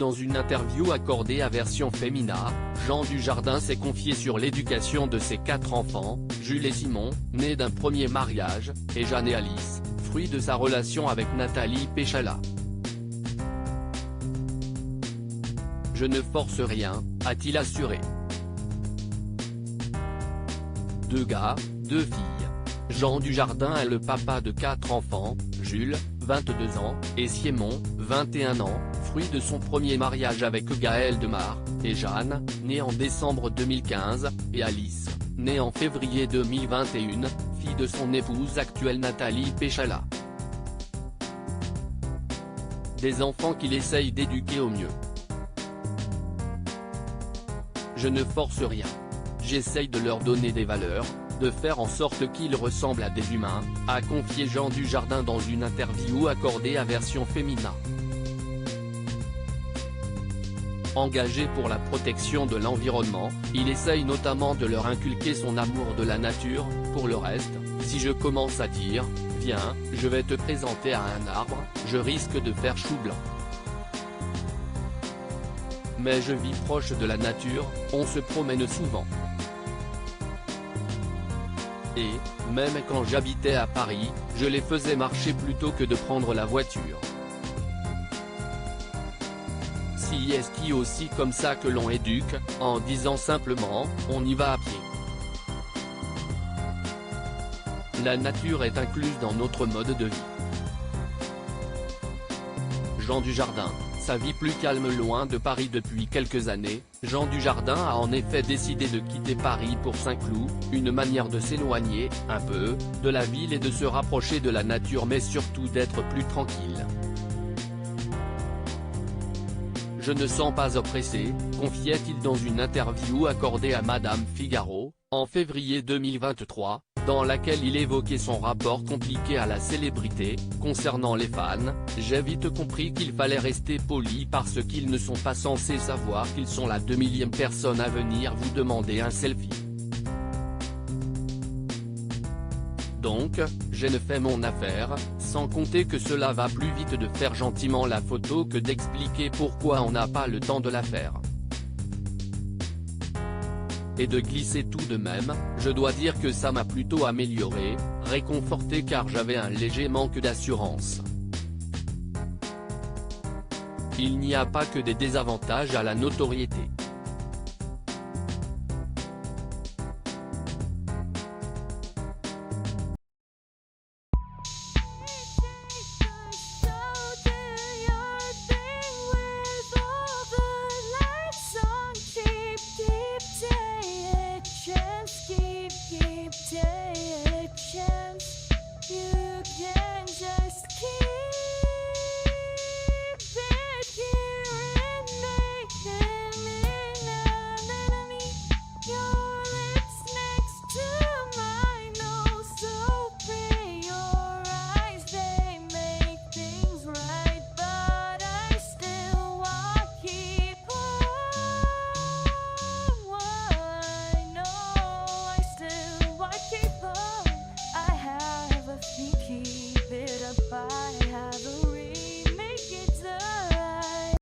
Dans une interview accordée à Version Femina, Jean Dujardin s'est confié sur l'éducation de ses 4 enfants, Jules et Simon, nés d'un premier mariage, et Jeanne et Alice, fruit de sa relation avec Nathalie Péchala. Je ne force rien, a-t-il assuré. 2 gars, 2 filles. Jean Dujardin est le papa de 4 enfants, Jules, 22 ans, et Simon, 21 ans, fruit de son premier mariage avec Gaël Demar, et Jeanne, née en décembre 2015, et Alice, née en février 2021, fille de son épouse actuelle Nathalie Péchala. Des enfants qu'il essaye d'éduquer au mieux. Je ne force rien. J'essaye de leur donner des valeurs, de faire en sorte qu'ils ressemblent à des humains, a confié Jean Dujardin dans une interview accordée à Version Femina. Engagé pour la protection de l'environnement, il essaye notamment de leur inculquer son amour de la nature. Pour le reste, si je commence à dire « Viens, je vais te présenter à un arbre », je risque de faire chou blanc. Mais je vis proche de la nature, on se promène souvent. Et, même quand j'habitais à Paris, je les faisais marcher plutôt que de prendre la voiture. Si est-ce aussi comme ça que l'on éduque, en disant simplement, on y va à pied. La nature est incluse dans notre mode de vie. Jean Dujardin, sa vie plus calme loin de Paris depuis quelques années, Jean Dujardin a en effet décidé de quitter Paris pour Saint-Cloud, une manière de s'éloigner, un peu, de la ville et de se rapprocher de la nature mais surtout d'être plus tranquille. Je ne sens pas oppressé, confiait-il dans une interview accordée à Madame Figaro, en février 2023, dans laquelle il évoquait son rapport compliqué à la célébrité. Concernant les fans, j'ai vite compris qu'il fallait rester poli parce qu'ils ne sont pas censés savoir qu'ils sont la 2000e personne à venir vous demander un selfie. Donc, je ne fais mon affaire, sans compter que cela va plus vite de faire gentiment la photo que d'expliquer pourquoi on n'a pas le temps de la faire. Et de glisser tout de même, je dois dire que ça m'a plutôt amélioré, réconforté car j'avais un léger manque d'assurance. Il n'y a pas que des désavantages à la notoriété.